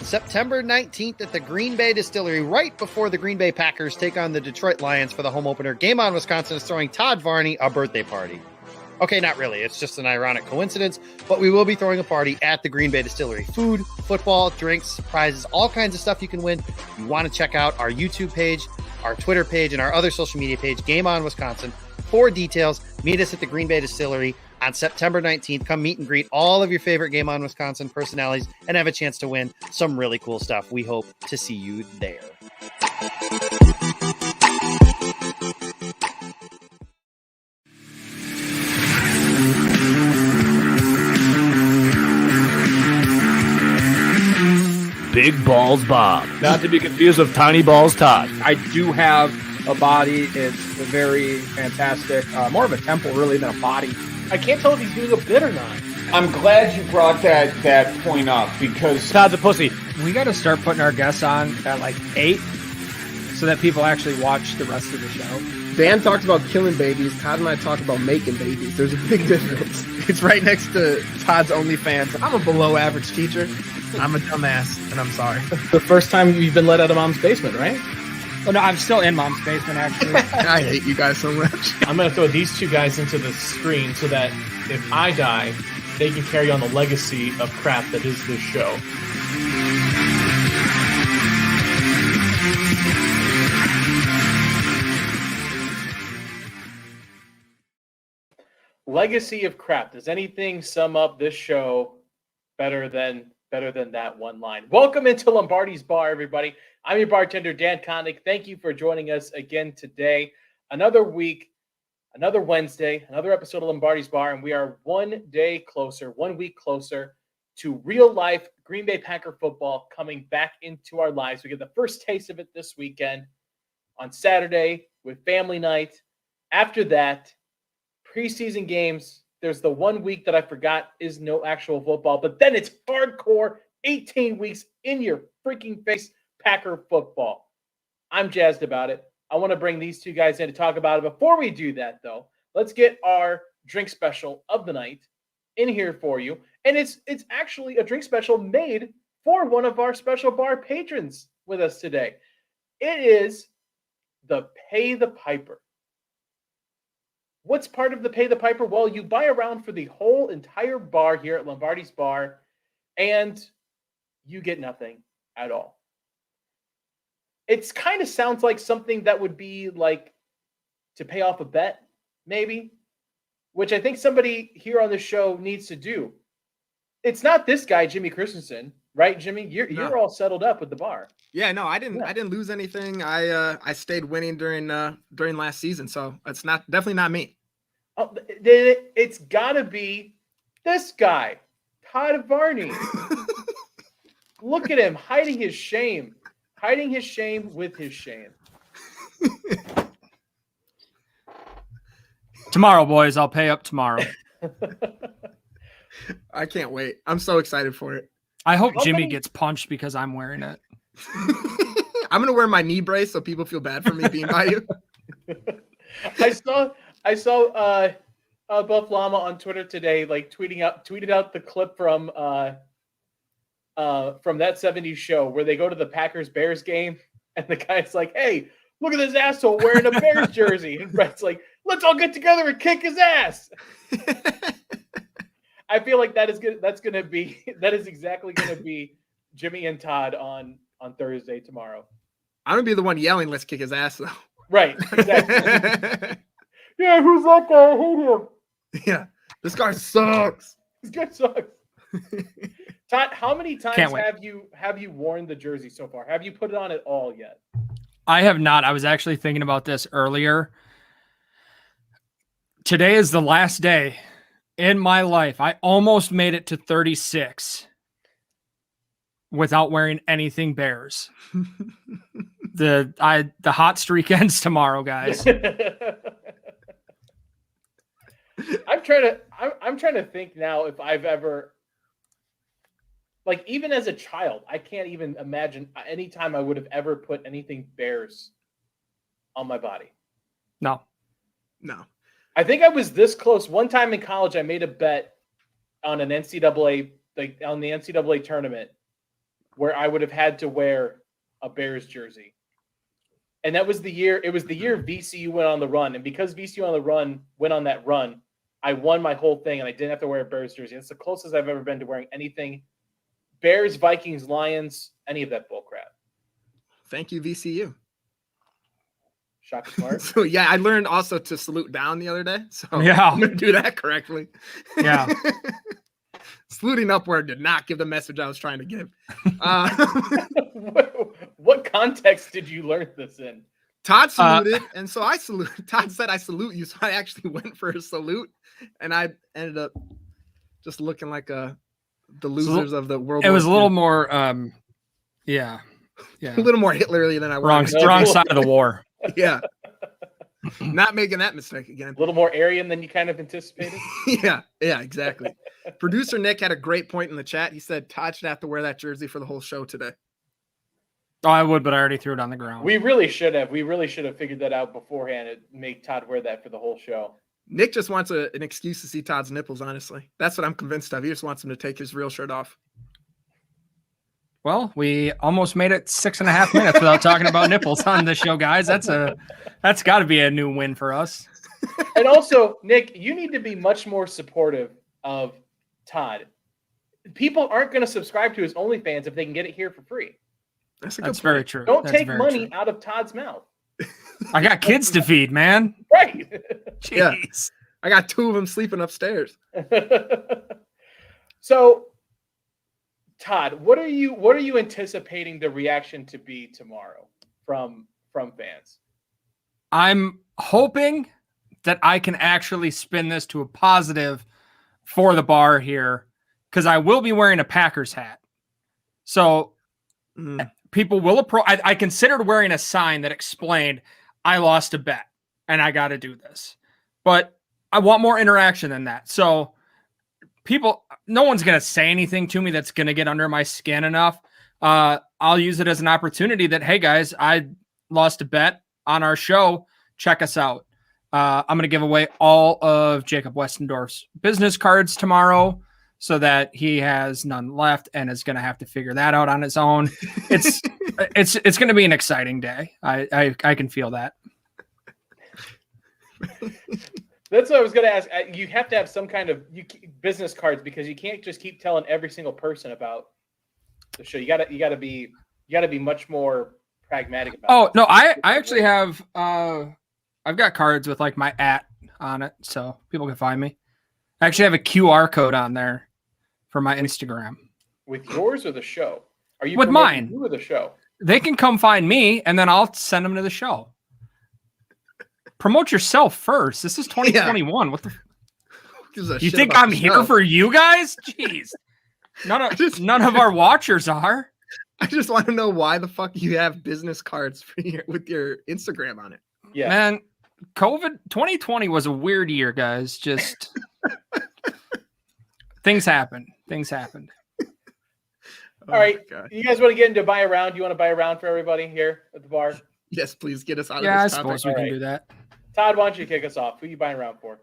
September 19th at the Green Bay Distillery, right before the Green Bay Packers take on the Detroit Lions for the home opener. Game On Wisconsin is throwing Todd Varney a birthday party. Okay, not really. It's just an ironic coincidence, but we will be throwing a party at the Green Bay Distillery. Food, football, drinks, prizes, all kinds of stuff you can win. You want to check out our YouTube page, our Twitter page, and our other social media page, Game On Wisconsin, for details. Meet us at the Green Bay Distillery on September 19th. Come meet and greet all of your favorite Game On Wisconsin personalities and have a chance to win some really cool stuff. We hope to see you there. Big Balls Bob. Not to be confused with Tiny Balls Todd. I do have a body. It's very fantastic. More of a temple, really, than a body. I can't tell if he's doing a bit or not. I'm glad you brought that point up because Todd's a pussy. We got to start putting our guests on at like 8 so that people actually watch the rest of the show. Dan talks about killing babies. Todd and I talk about making babies. There's a big difference. It's right next to Todd's OnlyFans. I'm a below average teacher. I'm a dumbass, and I'm sorry. The first time you've been let out of mom's basement, right? Oh, no, I'm still in mom's basement, actually. I hate you guys so much. I'm going to throw these two guys into the screen so that if I die, they can carry on the legacy of crap that is this show. Legacy of crap. Does anything sum up this show better than that one line? Welcome into Lombardi's Bar, everybody. I'm your bartender, Dan Connick. Thank you for joining us again today. Another week, another Wednesday, another episode of Lombardi's Bar, and we are 1 week closer to real life Green Bay Packer football coming back into our lives. We get the first taste of it this weekend on Saturday with family night. After that, preseason games. There's the 1 week that I forgot is no actual football, but then it's hardcore 18 weeks in your freaking face Packer football. I'm jazzed about it. I want to bring these two guys in to talk about it. Before we do that, though, let's get our drink special of the night in here for you. And it's actually a drink special made for one of our special bar patrons with us today. It is the Pay the Piper. What's part of the Pay the Piper? Well, you buy around for the whole entire bar here at Lombardi's Bar, and you get nothing at all. It kind of sounds like something that would be like to pay off a bet, maybe, which I think somebody here on the show needs to do. It's not this guy, Jimmy Christensen, right, Jimmy? You're all settled up with the bar. Yeah, no, I didn't lose anything. I stayed winning during last season, so it's definitely not me. Oh, it's got to be this guy, Todd Varney. Look at him hiding his shame with his shame. Tomorrow, boys. I'll pay up tomorrow. I can't wait. I'm so excited for it. I hope Jimmy gets punched because I'm wearing it. I'm gonna wear my knee brace so people feel bad for me being by you. I saw Buff Llama on Twitter today, like tweeted out the clip from that 70s show where they go to the Packers-Bears game, and the guy's like, "Hey, look at this asshole wearing a Bears jersey," and Brett's like, "Let's all get together and kick his ass." I feel like that is exactly gonna be Jimmy and Todd on Thursday tomorrow. I'm gonna be the one yelling, "Let's kick his ass," though. Right, exactly. Yeah, who's that guy? I hate him. Yeah, this guy sucks. This guy sucks. Todd, how many times have you worn the jersey so far? Have you put it on at all yet? I have not. I was actually thinking about this earlier. Today is the last day in my life. I almost made it to 36 without wearing anything Bears. The hot streak ends tomorrow, guys. I'm trying to think now if I've ever, like, even as a child, I can't even imagine any time I would have ever put anything Bears on my body. No. I think I was this close. One time in college, I made a bet on an NCAA, on the NCAA tournament where I would have had to wear a Bears jersey. And that was the year. It was the year VCU went on the run. And because VCU went on that run, I won my whole thing and I didn't have to wear a Bears jersey. It's the closest I've ever been to wearing anything. Bears, Vikings, Lions, any of that bull crap. Thank you, VCU. Shaka Smart. So yeah, I learned also to salute down the other day. So Yeah. I'm gonna do that correctly. Yeah. Saluting upward did not give the message I was trying to give. What context did you learn this in? Todd saluted, and so I salute. Todd said, "I salute you," so I actually went for a salute, and I ended up just looking like the losers of the world. It was a little II. more, yeah, a little more Hitlery than I wrong was. side of the war. Yeah, not making that mistake again. A little more Aryan than you kind of anticipated. Yeah, exactly. Producer Nick had a great point in the chat. He said Todd should have to wear that jersey for the whole show today. Oh, I would, but I already threw it on the ground. We really should have. We really should have figured that out beforehand and make Todd wear that for the whole show. Nick just wants an excuse to see Todd's nipples, honestly. That's what I'm convinced of. He just wants him to take his real shirt off. Well, we almost made it 6.5 minutes without talking about nipples on this show, guys. That's got to be a new win for us. And also, Nick, you need to be much more supportive of Todd. People aren't going to subscribe to his OnlyFans if they can get it here for free. That's very true. Don't That's take very money true. out of Todd's mouth. I got kids to feed, man. Right. Jeez. Yeah. I got 2 of them sleeping upstairs. So, Todd, what are you anticipating the reaction to be tomorrow from fans? I'm hoping that I can actually spin this to a positive for the bar here, because I will be wearing a Packers hat. So people will approach. I considered wearing a sign that explained I lost a bet and I got to do this, but I want more interaction than that. So no one's going to say anything to me that's going to get under my skin enough. I'll use it as an opportunity that, hey guys, I lost a bet on our show. Check us out. I'm going to give away all of Jacob Westendorf's business cards tomorrow, so that he has none left and is going to have to figure that out on his own. It's going to be an exciting day. I can feel that. That's what I was going to ask. You have to have some kind of business cards, because you can't just keep telling every single person about the show. You got to be much more pragmatic about it. Oh, no, I actually have I've got cards with like my @ on it, so people can find me. I actually have a QR code on there for my Instagram. With yours or the show? Are you with promoting mine? You or the show? They can come find me, and then I'll send them to the show. Promote yourself first. This is 2021. Yeah. What the? You think I'm here for you guys? Jeez. None of our watchers are. I just want to know why the fuck you have business cards with your Instagram on it. Yeah, man. COVID 2020 was a weird year, guys. Just things happened. All right. You guys want to get into buy around? You want to buy around for everybody here at the bar? Yes, please get us out of this. Yeah, I topic. suppose we can do that. Todd, why don't you kick us off? Who are you buying around for?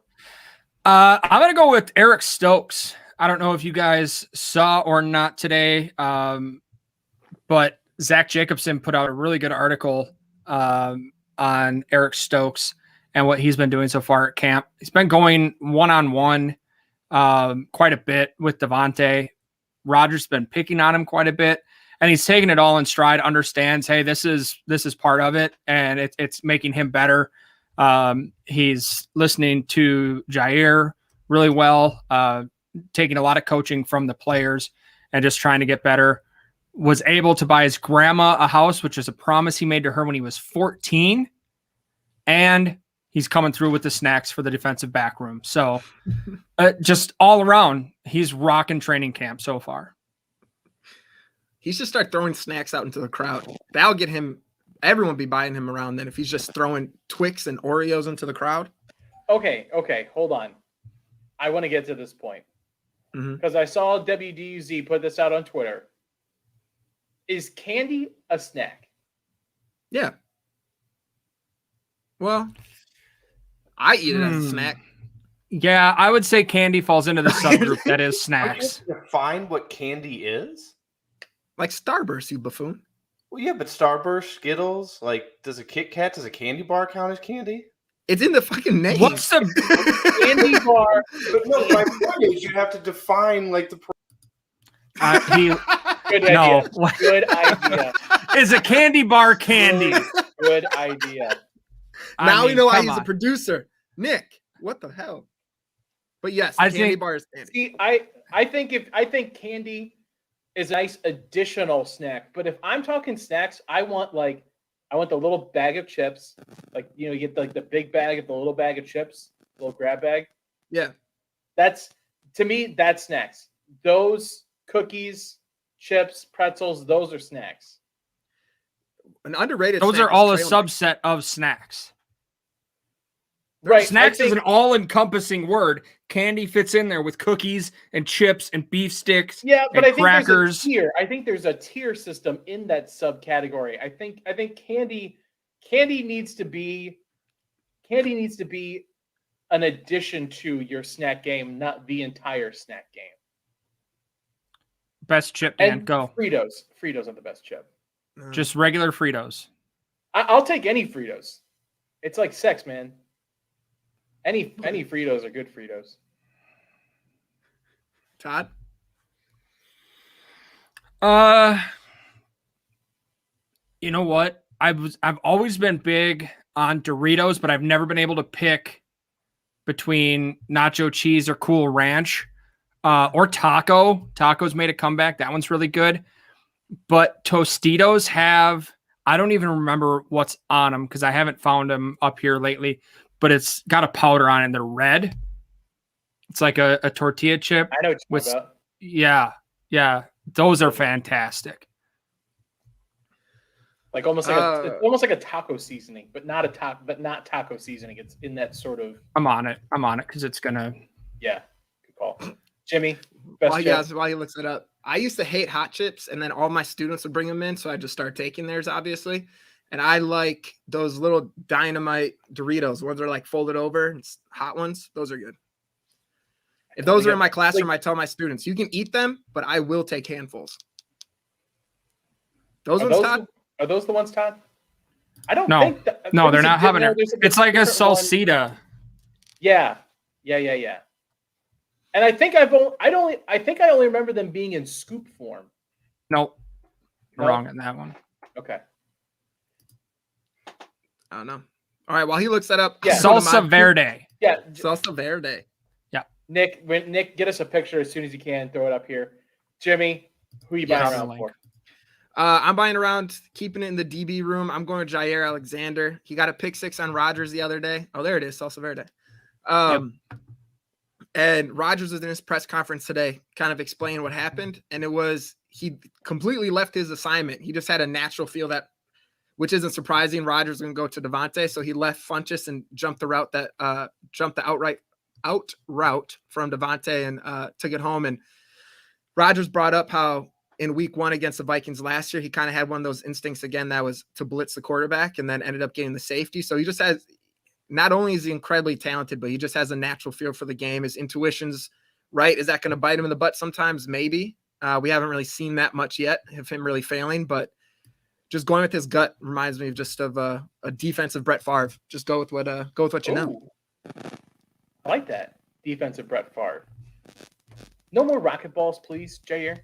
I'm going to go with Eric Stokes. I don't know if you guys saw or not today, but Zach Jacobson put out a really good article on Eric Stokes and what he's been doing so far at camp. He's been going one-on-one quite a bit with Devontae. Rodgers been picking on him quite a bit, and he's taking it all in stride, understands, hey, this is part of it, and it's making him better. He's listening to Jair really well, taking a lot of coaching from the players and just trying to get better. Was able to buy his grandma a house, which is a promise he made to her when he was 14. And he's coming through with the snacks for the defensive back room. So just all around, he's rocking training camp so far. He should start throwing snacks out into the crowd. That'll get him, everyone will be buying him around then if he's just throwing Twix and Oreos into the crowd. Okay, hold on. I want to get to this point. Because I saw WDUZ put this out on Twitter. Is candy a snack? Yeah. Well, I eat it as a snack. Yeah, I would say candy falls into the subgroup that is snacks. Define what candy is? Like Starburst, you buffoon. Well, yeah, but Starburst, Skittles, like, does a Kit Kat, does a candy bar count as candy? It's in the fucking name. What's the Candy bar. But no, my point is you have to define like the. Good no? idea. Good idea. Is a candy bar candy? Good idea. Now we know why come he's a on. producer. Nick, what the hell? But yes, I candy think- bar is candy. See, I think candy is a nice additional snack. But if I'm talking snacks, I want the little bag of chips. Like, you know, you get like the big bag of the little bag of chips, little grab bag. Yeah. That's, to me, that's snacks. Those cookies, chips, pretzels, those are snacks. An underrated. Those snack are all a is trail mix. subset of snacks. Right. Snacks I is think- an all-encompassing word. Candy fits in there with cookies and chips and beef sticks. Yeah, but and I think crackers. there's a tier. I think there's a tier system in that subcategory. I think candy needs to be an addition to your snack game, not the entire snack game. Best chip, Dan. And Go. Fritos are the best chip. Just regular Fritos. I'll take any Fritos. It's like sex, man. Any Fritos are good Fritos. Todd. You know what? I've always been big on Doritos, but I've never been able to pick between nacho cheese or Cool Ranch, or taco. Taco's made a comeback. That one's really good. But Tostitos have, I don't even remember what's on them because I haven't found them up here lately, but it's got a powder on it and they're red. It's like a tortilla chip. I know what you're with, talking about. yeah. Those are fantastic. Like almost like it's almost like a taco seasoning, but not taco seasoning. It's in that sort of. I'm on it because it's gonna. Yeah, good call. Jimmy, best chip. While he looks it up, I used to hate hot chips, and then all my students would bring them in, so I just start taking theirs, obviously. And I like those little dynamite Doritos, ones that are like folded over, it's hot ones. Those are good. If those are in my classroom, I tell my students, you can eat them, but I will take handfuls. Those ones, Todd? Are those the ones, Todd? I don't No. think that, No, they're not habanero. there's It's like a different one. salsita. Yeah. And I think I only remember them being in scoop form. Nope. No? Wrong on that one. Okay. I don't know. All right, while he looks that up, Yeah. Salsa verde. Yeah. Salsa verde. Nick, get us a picture as soon as you can. Throw it up here. Jimmy, who are you buying around for? I'm buying around, keeping it in the DB room. I'm going to Jair Alexander. He got a pick six on Rodgers the other day. Oh, there it is, Salsa Verde. And Rodgers was in his press conference today, kind of explaining what happened. And it was, he completely left his assignment. He just had a natural feel that, which isn't surprising. Rodgers was going to go to Devontae. So he left Funchess and jumped the route that, jumped the out route from Devontae and took it home. And Rodgers brought up how in week one against the Vikings last year, he kind of had one of those instincts again that was to blitz the quarterback and then ended up getting the safety. So he just has, not only is he incredibly talented, but he just has a natural feel for the game. His intuition's right. Is that going to bite him in the butt sometimes? Maybe. We haven't really seen that much yet of him really failing, but just going with his gut reminds me of just of a defensive Brett Favre. Just go with what you know. I like that. Defensive Brett Favre. No more rocket balls, please, Jair.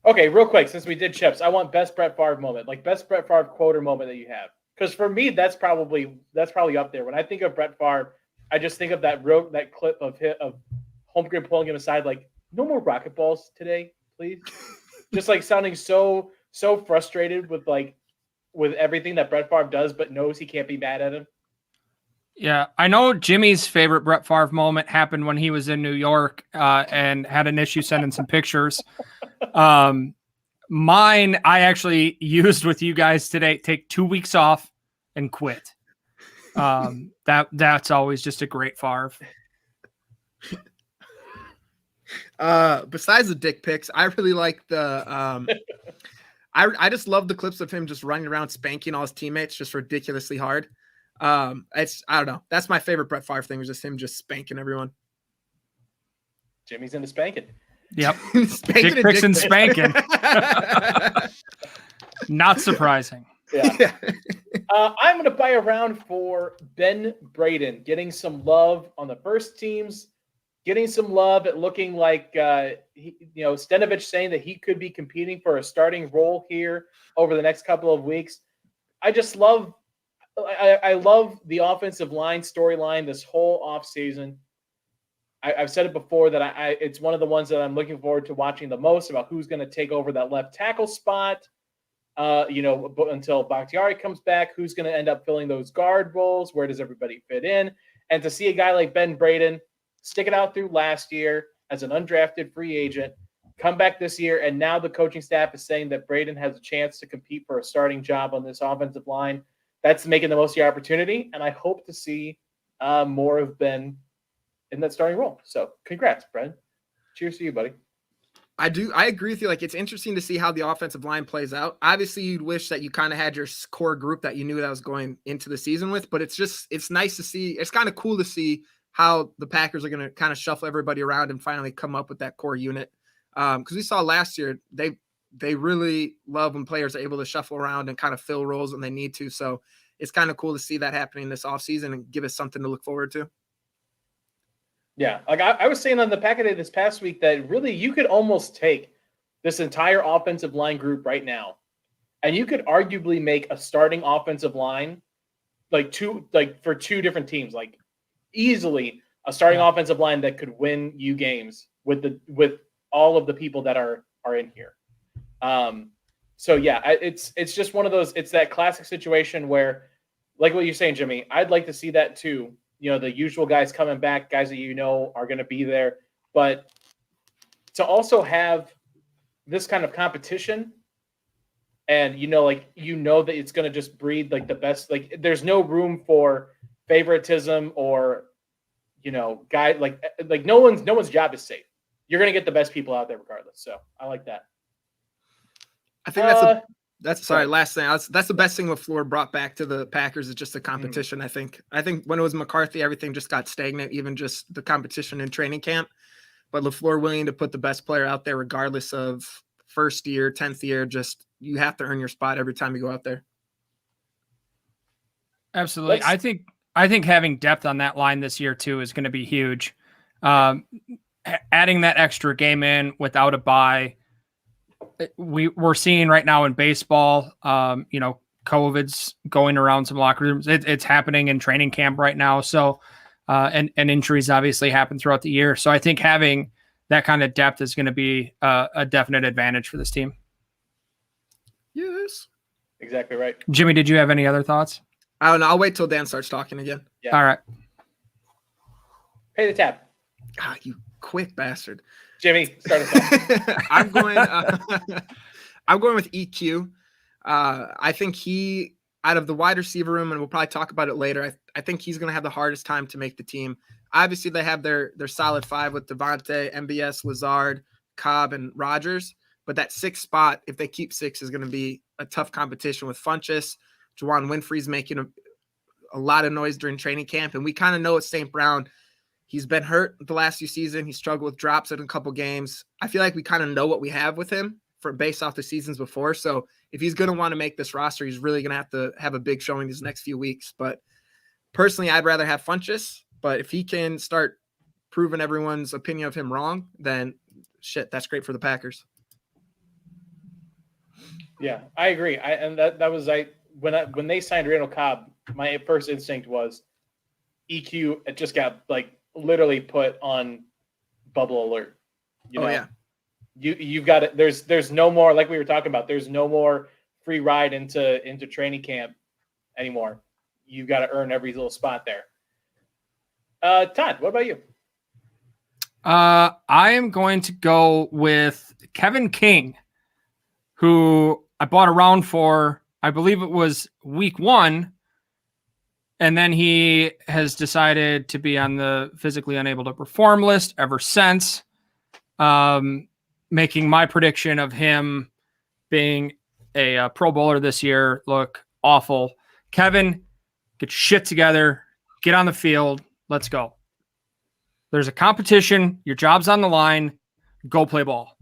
Okay, real quick, since we did chips, I want best Brett Favre moment, like best Brett Favre quote or moment that you have. Because for me, that's probably up there. When I think of Brett Favre, I just think of that clip of Holmgren pulling him aside, like, no more rocket balls today, please. Just like sounding so frustrated with everything that Brett Favre does, but knows he can't be mad at him. Yeah, I know Jimmy's favorite Brett Favre moment happened when he was in New York and had an issue sending some pictures. Mine, I actually used with you guys today. Take 2 weeks off and quit. That's always just a great Favre. Besides the dick pics, I really like the I just love the clips of him just running around spanking all his teammates just ridiculously hard. I don't know. That's my favorite Brett Favre thing, was just him just spanking everyone. Jimmy's into spanking. Yep. Spanking Dick pics and pics. spanking. Not surprising. Yeah. I'm going to buy a round for Ben Braden, getting some love on the first teams, getting some love at looking like, Stenovich saying that he could be competing for a starting role here over the next couple of weeks. I love the offensive line storyline this whole offseason. I've said it before that it's one of the ones that I'm looking forward to watching the most about who's going to take over that left tackle spot. Until Bakhtiari comes back, who's going to end up filling those guard roles? Where does everybody fit in? And to see a guy like Ben Braden stick it out through last year as an undrafted free agent, come back this year, and now the coaching staff is saying that Braden has a chance to compete for a starting job on this offensive line. That's making the most of the opportunity, and I hope to see more of Ben in that starting role. So congrats, Brent. Cheers to you, buddy. I agree with you. Like, it's interesting to see how the offensive line plays out. Obviously, you'd wish that you kind of had your core group that you knew that was going into the season with, but it's nice to see. It's kind of cool to see how the Packers are going to kind of shuffle everybody around and finally come up with that core unit. Because we saw last year, they really love when players are able to shuffle around and kind of fill roles when they need to. So it's kind of cool to see that happening this offseason and give us something to look forward to. Yeah, like I was saying on the Pack a Day this past week that really you could almost take this entire offensive line group right now, and you could arguably make a starting offensive line for two different teams, like easily a starting offensive line that could win you games with all of the people that are in here. So yeah, it's just one of those. It's that classic situation where, like what you're saying, Jimmy, I'd like to see that too. The usual guys coming back, guys that are going to be there. But to also have this kind of competition and, that it's going to just breed like the best, like there's no room for favoritism or, guy like no one's job is safe. You're going to get the best people out there regardless. So I like that. I think last thing. That's the best thing LaFleur brought back to the Packers is just the competition. I think when it was McCarthy, everything just got stagnant, even just the competition in training camp. But LaFleur willing to put the best player out there, regardless of first year, 10th year, just you have to earn your spot every time you go out there. Absolutely. I think having depth on that line this year too is going to be huge. Adding that extra game in without a bye. We're seeing right now in baseball, COVID's going around some locker rooms. It's happening in training camp right now. So, and injuries obviously happen throughout the year. So I think having that kind of depth is going to be a definite advantage for this team. Yes. Exactly right. Jimmy, did you have any other thoughts? I don't know. I'll wait till Dan starts talking again. Yeah. All right. Pay the tab. God, you quick bastard. Jimmy, start us off. I'm going with EQ. I think he, out of the wide receiver room, and we'll probably talk about it later, I think he's going to have the hardest time to make the team. Obviously, they have their solid five with Devontae, MBS, Lazard, Cobb, and Rodgers. But that sixth spot, if they keep six, is going to be a tough competition with Funchess. Juwan Winfrey's making a lot of noise during training camp. And we kind of know it's St. Brown. He's been hurt the last few seasons. He struggled with drops in a couple games. I feel like we kind of know what we have with him based off the seasons before. So if he's going to want to make this roster, he's really going to have a big showing these next few weeks. But personally, I'd rather have Funchess. But if he can start proving everyone's opinion of him wrong, then shit, that's great for the Packers. Yeah, I agree. When they signed Randall Cobb, my first instinct was EQ. It just got literally put on bubble alert. Yeah. You've got it. There's no more, like we were talking about. There's no more free ride into training camp anymore. You've got to earn every little spot there. Todd, what about you? I am going to go with Kevin King, who I bought a round for, I believe it was week 1. And then he has decided to be on the physically unable to perform list ever since, making my prediction of him being a Pro Bowler this year look awful. Kevin, get your shit together, get on the field, let's go. There's a competition, your job's on the line, go play ball.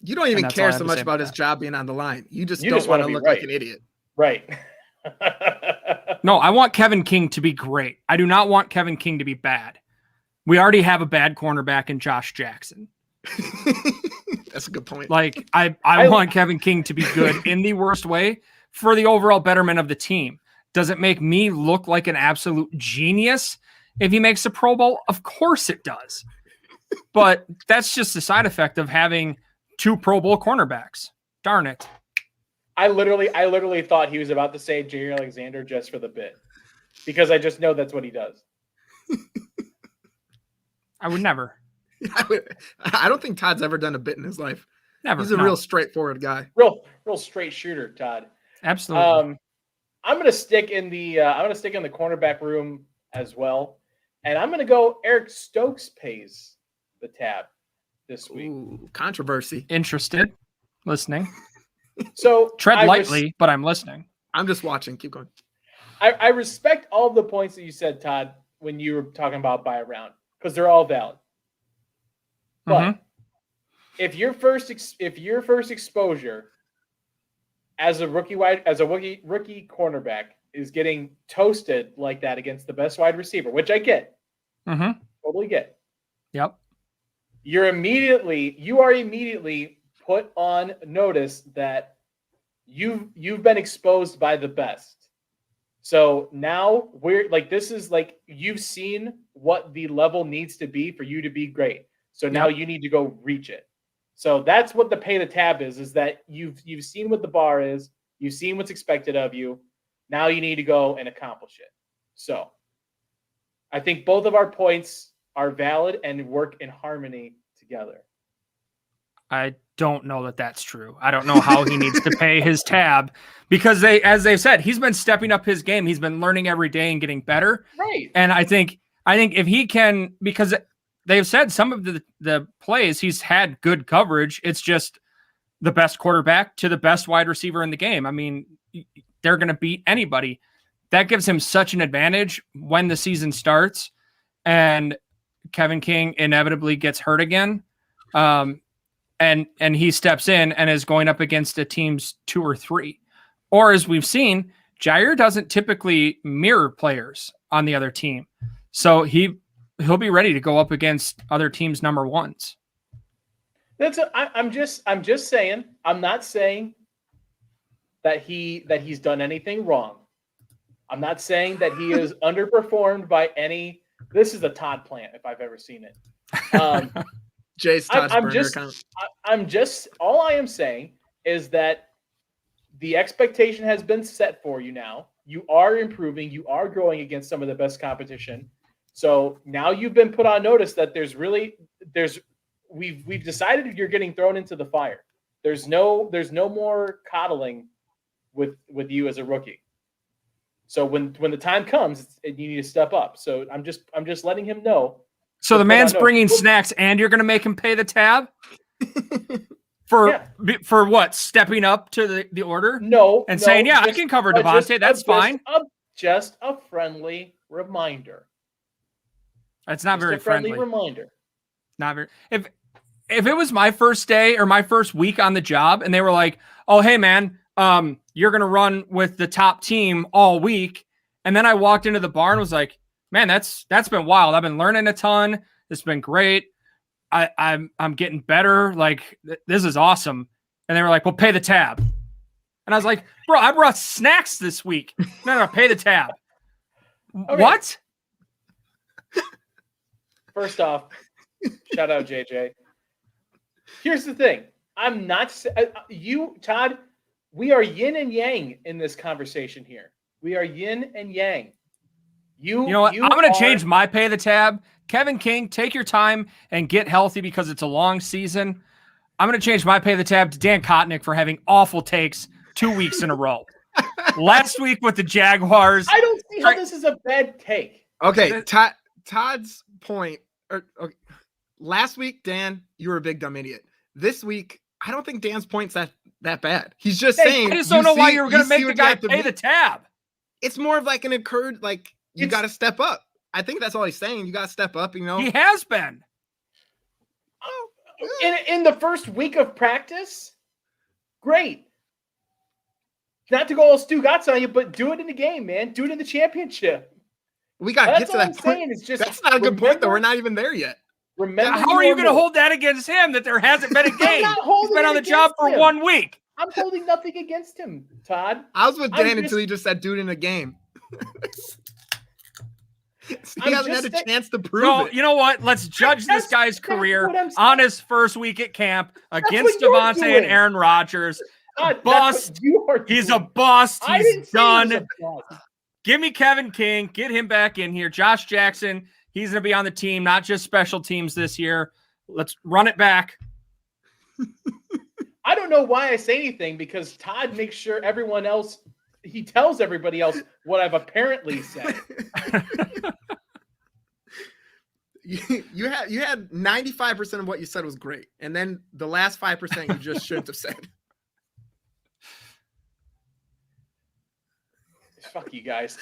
You don't even that's all I care have so to much say about about his that. job being on the line. You just You don't just want wanna to be look right. like an idiot. Right. No, I want Kevin King to be great. I do not want Kevin King to be bad. We already have a bad cornerback in Josh Jackson. That's a good point. Like I want Kevin King to be good in the worst way for the overall betterment of the team. Does it make me look like an absolute genius if he makes the Pro Bowl? Of course it does. But that's just a side effect of having 2 Pro Bowl cornerbacks. Darn it. I literally thought he was about to say Jair Alexander just for the bit, because I just know that's what he does. I would never. I don't think Todd's ever done a bit in his life. Never. He's a no. real straightforward guy. Real straight shooter, Todd. Absolutely. I'm gonna stick in the cornerback room as well, and I'm gonna go Eric Stokes pays the tab this week. Ooh, controversy. Interested. Listening. So Tread lightly, but I'm listening. I'm just watching. Keep going. I respect all of the points that you said, Todd, when you were talking about buy around, because they're all valid. But if your first exposure as a rookie cornerback is getting toasted like that against the best wide receiver, which I get, totally get. Yep. You are immediately put on notice that you've been exposed by the best. So now this is like you've seen what the level needs to be for you to be great. So now you need to go reach it. So that's what the pay the tab is that you've seen what the bar is, you've seen what's expected of you. Now you need to go and accomplish it. So I think both of our points are valid and work in harmony together. I don't know that that's true. I don't know how he needs to pay his tab because as they've said, he's been stepping up his game. He's been learning every day and getting better. Right. And I think if he can, because they've said some of the plays he's had good coverage. It's just the best quarterback to the best wide receiver in the game. I mean, they're going to beat anybody. That gives him such an advantage when the season starts and Kevin King inevitably gets hurt again. And he steps in and is going up against a team's 2 or 3. Or as we've seen, Jair doesn't typically mirror players on the other team. So he'll be ready to go up against other teams' number 1s. I'm just saying, I'm not saying that he's done anything wrong. I'm not saying that he is underperformed by any. This is a Todd plant if I've ever seen it. Jay's Todd's burner account. All I am saying is that the expectation has been set for you now. You are improving. You are growing against some of the best competition. So now you've been put on notice that we've decided you're getting thrown into the fire. There's no more coddling with you as a rookie. So when the time comes, you need to step up. So I'm just letting him know. So the man's bringing snacks, and you're going to make him pay the tab for what? Stepping up to the order? No, and saying, I can cover Devontae. That's fine. Just a friendly reminder. It's not very friendly. Reminder. Not very. If it was my first day or my first week on the job, and they were like, "Oh, hey man, you're going to run with the top team all week," and then I walked into the bar and was like, man, that's been wild. I've been learning a ton. It's been great. I'm getting better. Like this is awesome. And they were like, well, pay the tab. And I was like, bro, I brought snacks this week. No, pay the tab. Okay. What? First off, shout out JJ. Here's the thing. I'm not you, Todd. We are yin and yang in this conversation here. We are yin and yang. You know what? I'm going to change my pay the tab. Kevin King, take your time and get healthy because it's a long season. I'm going to change my pay the tab to Dan Kotnick for having awful takes 2 weeks in a row. Last week with the Jaguars. I don't see how this is a bad take. Okay, Todd's point. Okay. Last week, Dan, you were a big dumb idiot. This week, I don't think Dan's point's that bad. He's just saying. I just don't know why you were going to make the guy pay the tab. It's more of like an occurred like. You got to step up. I think that's all he's saying. You got to step up, He has been. in the first week of practice, great. Not to go all Stu Gatz on you, but do it in the game, man. Do it in the championship. We got to That's get to all that I'm point. saying. It's just That's not a good point, though. We're not even there yet. Remember, How are you going to hold that against him that there hasn't been a game? not He's holding been it on the job against for him. 1 week. I'm holding nothing against him, Todd. I was with Dan I'm until he just said, dude, in a game. He I'm hasn't had just a saying- chance to prove No, it. you know what? Let's judge this guy's that's career what I'm saying. on his first week at camp against what you're Devontae and doing. Aaron Rodgers. Todd, that's Bust. what you are He's a doing. bust. I He's didn't say he was done. a bust. Give me Kevin King. Get him back in here. Josh Jackson. He's going to be on the team, not just special teams this year. Let's run it back. I don't know why I say anything because Todd makes sure everyone else, he tells everybody else what I've apparently said. You had 95% of what you said was great, and then the last 5% you just shouldn't have said. Fuck you guys.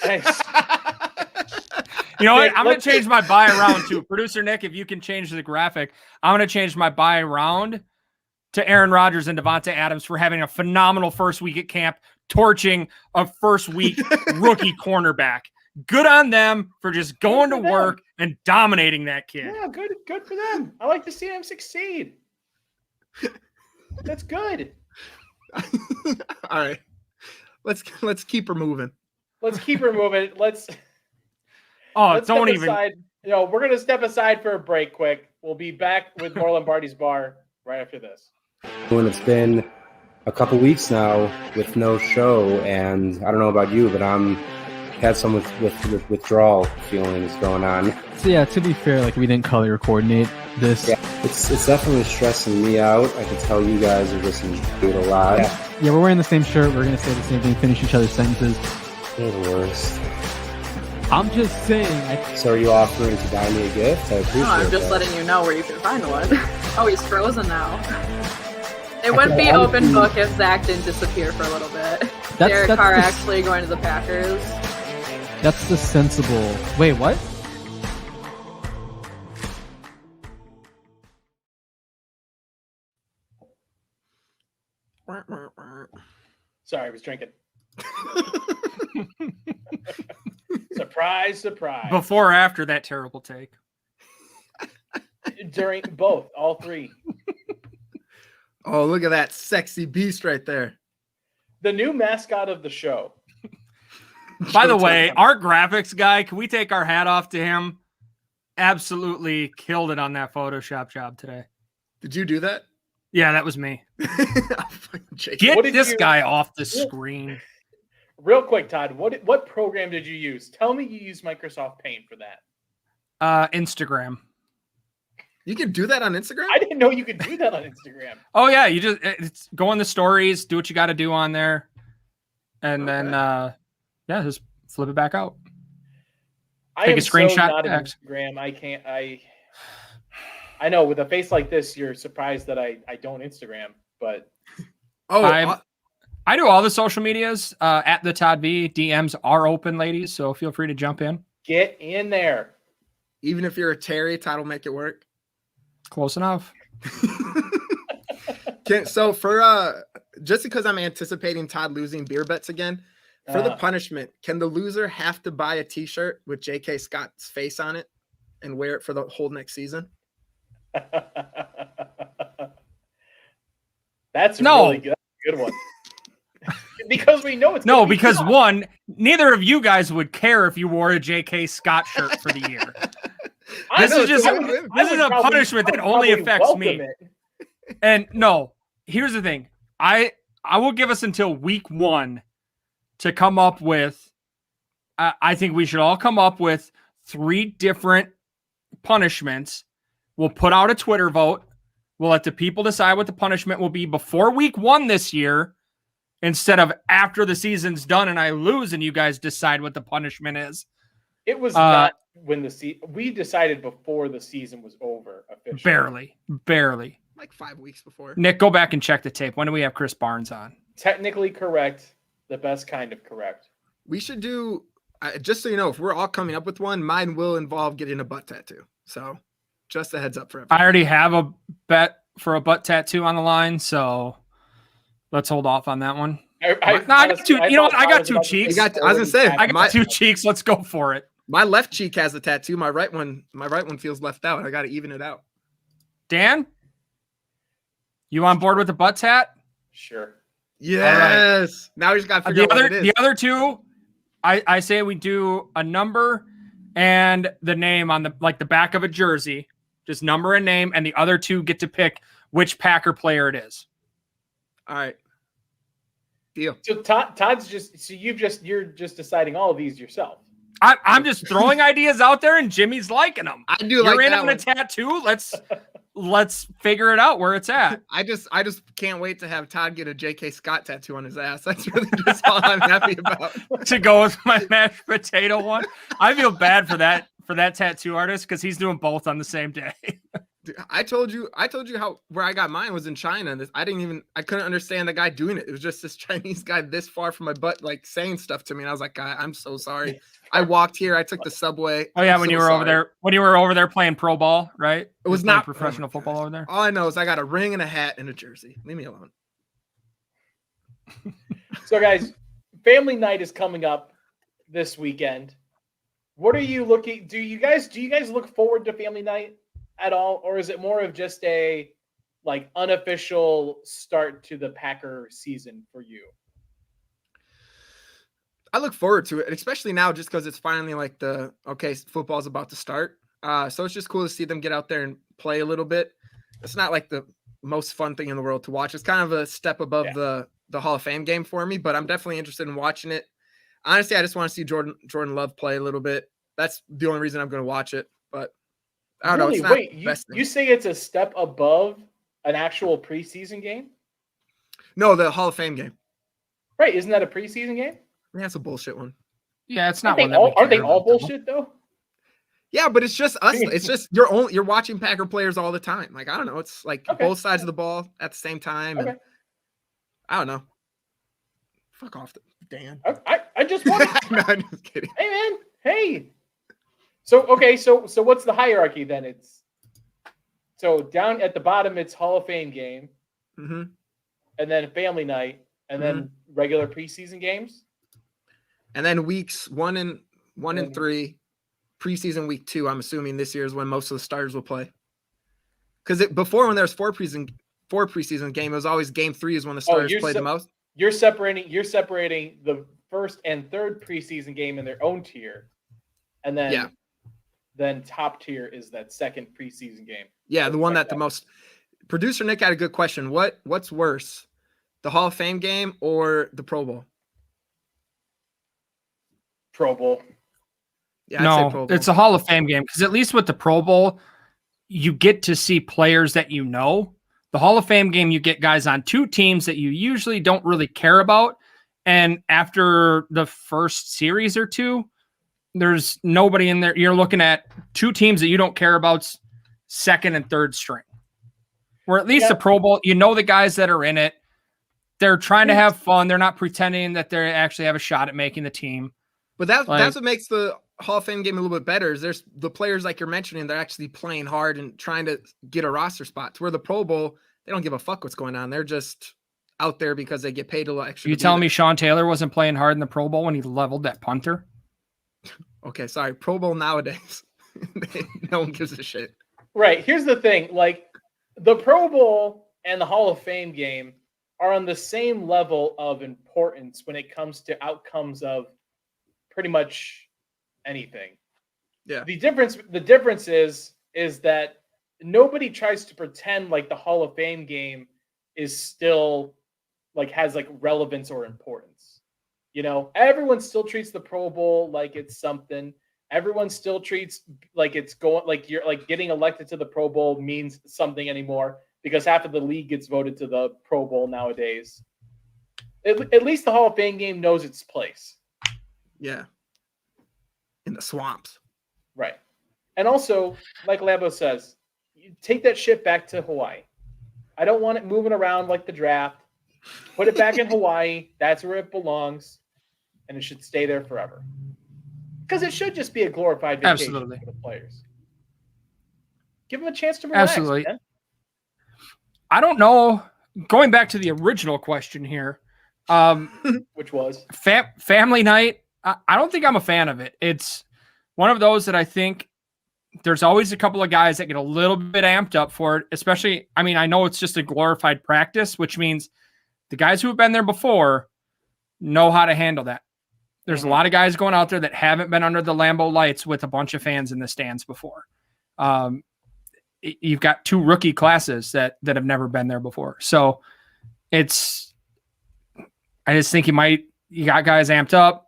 You know what? Okay, I'm going let's- to change my buy around too. Producer Nick, if you can change the graphic, I'm going to change my buy around to Aaron Rodgers and Devontae Adams for having a phenomenal first week at camp, torching a first week rookie cornerback. Good on them for just going to Good for them. work and dominating that kid. Yeah, good for them. I like to see them succeed. That's good. All right, let's keep her moving. Let's keep her moving. Let's Oh, don't step even. aside. We're gonna step aside for a break quick. We'll be back with more Lombardi's Bar right after this. When it's been a couple weeks now with no show, and I don't know about you, but I'm had some with withdrawal feelings going on. So yeah, to be fair, like we didn't color coordinate this. Yeah, it's definitely stressing me out. I can tell you guys are listening to it a lot. Yeah, we're wearing the same shirt. We're gonna say the same thing, finish each other's sentences. They're the worst. I'm just saying. So are you offering to buy me a gift? I appreciate No, I'm just that. letting you know where you can find one. Oh, he's frozen now. It would can be open honestly- book if Zach didn't disappear for a little bit. Derek that's Carr the- actually going to the Packers. That's the sensible. Wait, what? Sorry, I was drinking. Surprise, surprise. Before or after that terrible take? During both, all three. Oh, look at that sexy beast right there. The new mascot of the show. By the way, our graphics guy, can we take our hat off to him? Absolutely killed it on that Photoshop job today. Did you do that? Yeah, that was me. Jake. Get What did this you- guy off the screen. Real quick, Todd, what program did you use? Tell me you used Microsoft Paint for that. Instagram. You can do that on Instagram? I didn't know you could do that on Instagram. Oh yeah, you just it's go on the stories, do what you got to do on there, and then yeah, just flip it back out. I Take am a screenshot, so not on text. Instagram. I can't. I know with a face like this, you're surprised that I don't Instagram, but Oh, I do all the social medias at the Todd V. DMs are open, ladies, so feel free to jump in. get in there. even if you're a Terry, Todd will make it work. Close enough. So for just because I'm anticipating Todd losing beer bets again, for the punishment, can the loser have to buy a T-shirt with J.K. Scott's face on it and wear it for the whole next season? That's No. really good. Good one. Because we know it's No, gonna be because tough. one, neither of you guys would care if you wore a J.K. Scott shirt for the year. I This know, is just I would- this I is would a probably- punishment I that would only probably affects me. welcome it. And no, here's the thing. I will give us until week 1 to come up with. I think we should all come up with 3 different punishments. We'll put out a Twitter vote. We'll let the people decide what the punishment will be before week 1 this year, instead of after the season's done and I lose and you guys decide what the punishment is. It was not when we decided before the season was over officially. Barely. Like 5 weeks before. Nick, go back and check the tape. When do we have Chris Barnes on? Technically correct, the best kind of correct. We should do, just so you know, if we're all coming up with one, mine will involve getting a butt tattoo. So just a heads up for everyone. I already have a bet for a butt tattoo on the line, so let's hold off on that one. I got two. You know what? I got two cheeks. I was gonna say, I got two cheeks. Let's go for it. My left cheek has a tattoo. My right one feels left out. I got to even it out. Dan, you on board with the butt tat? Sure. Yes. Right. Now we just got to figure out what it is. The other two, I say we do a number and the name on the back of a jersey, just number and name, and the other two get to pick which Packer player it is. All right. Deal. So Todd's you're just deciding all of these yourself. I'm just throwing ideas out there, and Jimmy's liking them. I do. You're like in that on one. a tattoo. Let's figure it out where it's at. I just can't wait to have Todd get a J.K. Scott tattoo on his ass. That's really just all I'm happy about. To go with my mashed potato one. I feel bad for that tattoo artist because he's doing both on the same day. I told you where I got mine was in China. And I couldn't understand the guy doing it. It was just this Chinese guy this far from my butt, like saying stuff to me. And I was like, I'm so sorry. I walked here. I took the subway. Oh yeah, when you were over there playing pro ball, right? It was not professional football over there. All I know is I got a ring and a hat and a jersey. Leave me alone. So guys, family night is coming up this weekend. What are you looking? Do you guys look forward to family night at all, or is it more of just a unofficial start to the Packer season for you? I look forward to it, especially now just because it's finally football's about to start. So it's just cool to see them get out there and play a little bit. It's not like the most fun thing in the world to watch. It's kind of a step above the Hall of Fame game for me, but I'm definitely interested in watching it. Honestly, I just want to see Jordan Love play a little bit. That's the only reason I'm going to watch it. But I don't know. It's not the best thing. You say it's a step above an actual preseason game? No, the Hall of Fame game. Right. Isn't that a preseason game? Yeah, it's a bullshit one. Yeah, it's not Aren't they all bullshit though? Yeah, but it's just us. It's just you're watching Packer players all the time. Like, I don't know. It's like both sides of the ball at the same time. And I don't know. Fuck off, Dan. I just want to. No, I'm just kidding. Hey, man. Hey. So what's the hierarchy then? So down at the bottom, it's Hall of Fame game, and then family night, and then regular preseason games, and then weeks 1 and 3, preseason week 2. I'm assuming this year is when most of the starters will play. Because before, when there was four preseason game, it was always game 3 is when the starters played the most. You're separating the first and third preseason game in their own tier, and then top tier is that second preseason game. Yeah, the one that the most. Producer Nick had a good question. What's worse, the Hall of Fame game or the Pro Bowl? Pro Bowl. Yeah, I'd say Pro Bowl. It's a Hall of Fame game because at least with the Pro Bowl, you get to see players that you know. The Hall of Fame game, you get guys on two teams that you usually don't really care about. And after the first series or two, there's nobody in there. You're looking at two teams that you don't care about's second and third string. Where at least the Pro Bowl, you know the guys that are in it. They're trying to have fun. They're not pretending that they actually have a shot at making the team. But that's what makes the Hall of Fame game a little bit better. Is there's the players like you're mentioning, they're actually playing hard and trying to get a roster spot. To where the Pro Bowl, they don't give a fuck what's going on. They're just out there because they get paid a little extra. You telling me Sean Taylor wasn't playing hard in the Pro Bowl when he leveled that punter? Okay, sorry. Pro Bowl nowadays, no one gives a shit. Right. Here's the thing. Like, the Pro Bowl and the Hall of Fame game are on the same level of importance when it comes to outcomes of pretty much anything. Yeah. The difference is that nobody tries to pretend like the Hall of Fame game is still has relevance or importance. You know, everyone still treats the Pro Bowl like it's something. Everyone still treats it's going you're getting elected to the Pro Bowl means something anymore because half of the league gets voted to the Pro Bowl nowadays. At least the Hall of Fame game knows its place. Yeah. In the swamps. Right. And also, like Lambo says, you take that shit back to Hawaii. I don't want it moving around like the draft. Put it back in Hawaii. That's where it belongs. And it should stay there forever. Because it should just be a glorified vacation for the players. Give them a chance to relax. Absolutely. Man. I don't know. Going back to the original question here, Which was family night. I don't think I'm a fan of it. It's one of those that I think there's always a couple of guys that get a little bit amped up for it, especially, I mean, I know it's just a glorified practice, which means the guys who have been there before know how to handle that. There's a lot of guys going out there that haven't been under the Lambeau lights with a bunch of fans in the stands before. You've got 2 rookie classes that have never been there before. So I just think you got guys amped up.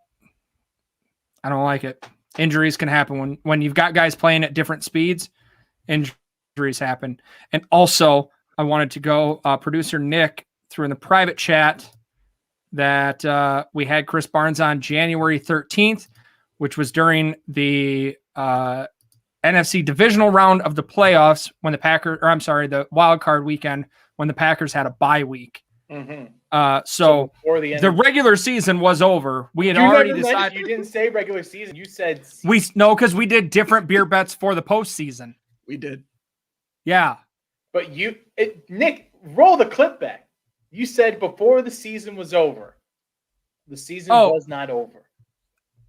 I don't like it. Injuries can happen when you've got guys playing at different speeds. Injuries happen. And also, I wanted to go. Producer Nick threw in the private chat that we had Chris Barnes on January 13th, which was during the NFC divisional round of the playoffs when the wild card weekend when the Packers had a bye week. So the regular season was over. We had already decided. You didn't say regular season. You said because we did different beer bets for the postseason. We did. Yeah. But Nick, roll the clip back. You said before the season was over. The season was not over.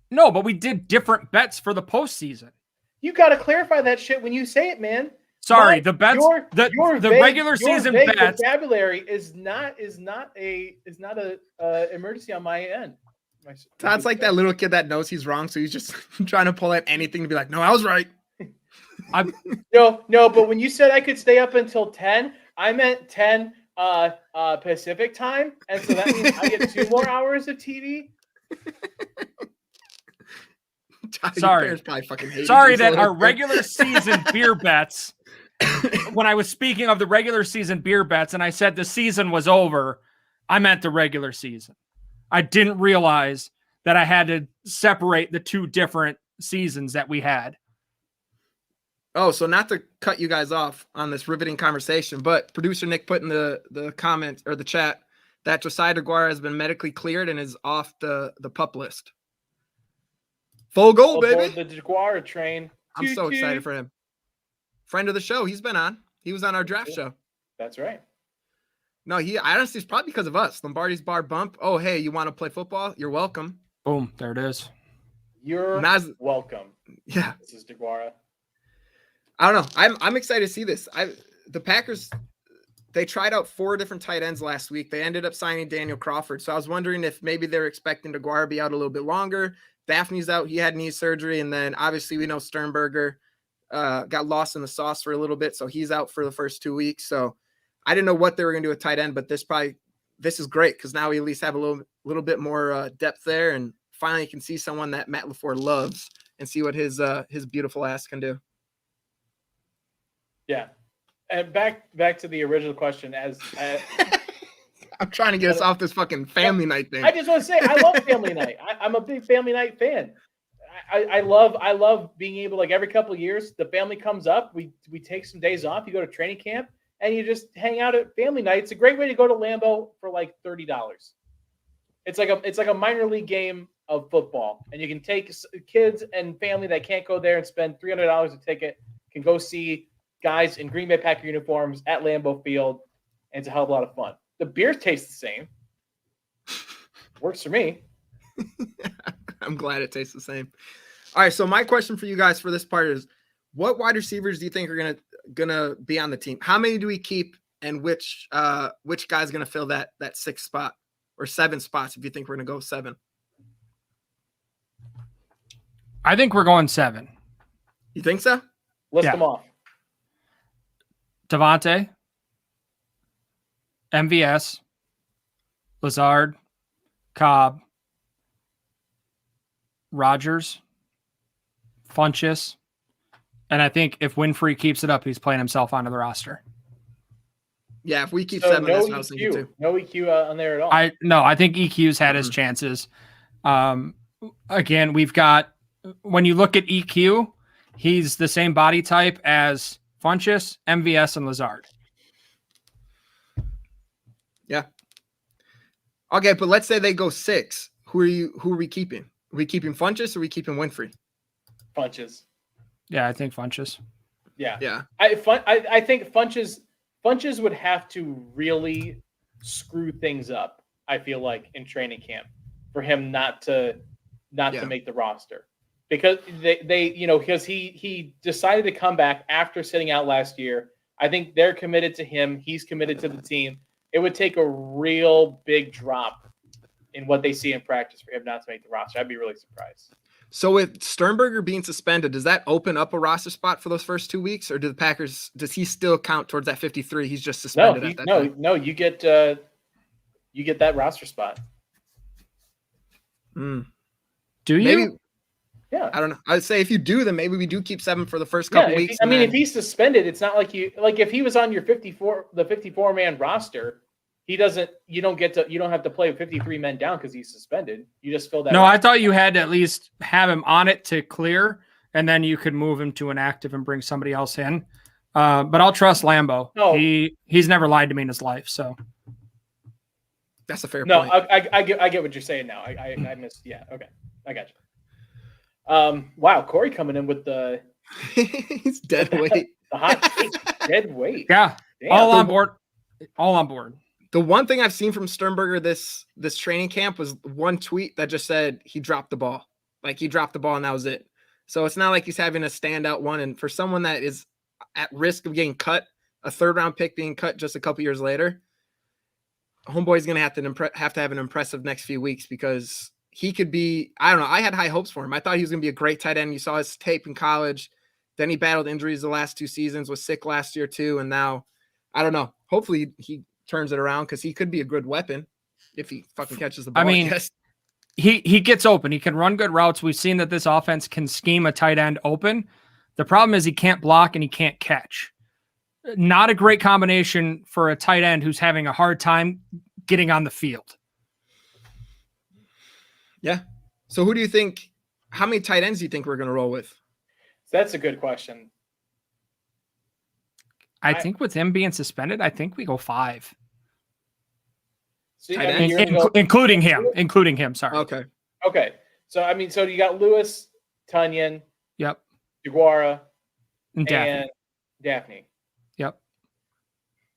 No, but we did different bets for the postseason. You got to clarify that shit when you say it, man. Sorry, the bets, the regular season bets. Vocabulary is not a emergency on my end. Todd's like that little kid that knows he's wrong, so he's just trying to pull at anything to be like, "No, I was right." No, but when you said I could stay up until 10, I meant 10 Pacific time, and so that means I get 2 more hours of TV. Sorry that our regular season beer bets. When I was speaking of the regular season beer bets and I said the season was over, I meant the regular season. I didn't realize that I had to separate the 2 different seasons that we had. Oh, so not to cut you guys off on this riveting conversation, but producer Nick put in the comment or the chat that Josiah DeGuara has been medically cleared and is off the PUP list. Full goal, baby. The DeGuara train. I'm so excited for him. Friend of the show. He's been on. He was on our draft show. That's right. No, honestly, it's probably because of us. Lombardi's Bar Bump. Oh, hey, you want to play football? You're welcome. Boom. There it is. You're welcome. Yeah. This is DeGuara. I don't know. I'm excited to see this. The Packers, they tried out 4 different tight ends last week. They ended up signing Daniel Crawford. So I was wondering if maybe they're expecting DeGuara to be out a little bit longer. Daphne's out. He had knee surgery. And then obviously we know Sternberger got lost in the sauce for a little bit. So he's out for the first 2 weeks. So I didn't know what they were going to do with tight end, but this is great because now we at least have a little bit more depth there. And finally can see someone that Matt LaFleur loves and see what his beautiful ass can do. Yeah. And back to the original question as I'm trying to get us off this fucking family night thing. I just want to say I love family night. I'm a big family night fan. I love being able, like, every couple of years the family comes up, we take some days off, you go to training camp and you just hang out at family night. It's a great way to go to Lambeau for like $30. It's like a minor league game of football, and you can take kids and family that can't go there and spend $300 a ticket can go see guys in Green Bay Packer uniforms at Lambeau Field, and it's a hell of a lot of fun. The beers taste the same. Works for me. I'm glad it tastes the same. All right, so my question for you guys for this part is, what wide receivers do you think are gonna be on the team? How many do we keep, and which guy's gonna fill that 6th spot or 7 spots if you think we're gonna go 7? I think we're going 7. You think so? List them off. Devontae, MVS, Lazard, Cobb, Rodgers, Funchess, and I think if Winfrey keeps it up, he's playing himself onto the roster. Yeah, if we keep 7, that's what I was thinking too. No EQ on there at all. I think EQ's had his chances. Again, we've got, when you look at EQ, he's the same body type as Funchess, MVS, and Lazard. Yeah. Okay, but let's say they go 6. Who are we keeping? Are we keeping Funchess or are we keeping Winfrey? Funchess. Yeah, I think Funchess. Yeah. Yeah. I think Funchess Funches would have to really screw things up, I feel like, in training camp for him not to make the roster. Because because he decided to come back after sitting out last year. I think they're committed to him. He's committed to the team. It would take a real big drop in what they see in practice for him not to make the roster. I'd be really surprised. So with Sternberger being suspended, does that open up a roster spot for those first 2 weeks, or do the Packers? Does he still count towards that 53? He's just suspended at that time. No. You get that roster spot. Do you? Maybe. Yeah. I don't know. I'd say if you do, then maybe we do keep 7 for the first couple weeks. If he's suspended, it's not like if he was on your 54-man roster, you don't have to play 53 men down because he's suspended. You just fill that. No, I thought you had to at least have him on it to clear, and then you could move him to an active and bring somebody else in. But I'll trust Lambo. No. He's never lied to me in his life, so that's a fair point. No, I get what you're saying now. I missed. Yeah, okay, I got you. Wow, Corey coming in with the he's dead weight. The hot take, dead weight. Yeah, damn. All on board. The one thing I've seen from Sternberger this training camp was one tweet that just said he dropped the ball. Like he dropped the ball and that was it. So it's not like he's having a standout one. And for someone that is at risk of getting cut, a 3rd round pick being cut just a couple years later, homeboy's going to have to have an impressive next few weeks because he could be, I don't know. I had high hopes for him. I thought he was going to be a great tight end. You saw his tape in college. Then he battled injuries the last 2 seasons, was sick last year too. And now, I don't know. Hopefully he turns it around because he could be a good weapon if he fucking catches the ball. I mean, he gets open. He can run good routes. We've seen that this offense can scheme a tight end open. The problem is he can't block and he can't catch. Not a great combination for a tight end who's having a hard time getting on the field. Yeah. So who do you think, how many tight ends do you think we're going to roll with? That's a good question. I think with him being suspended, I think we go 5. So, including him. Sorry. Okay. So you got Lewis, Tunyon. Yep. DeGuara. And Daphne. Yep.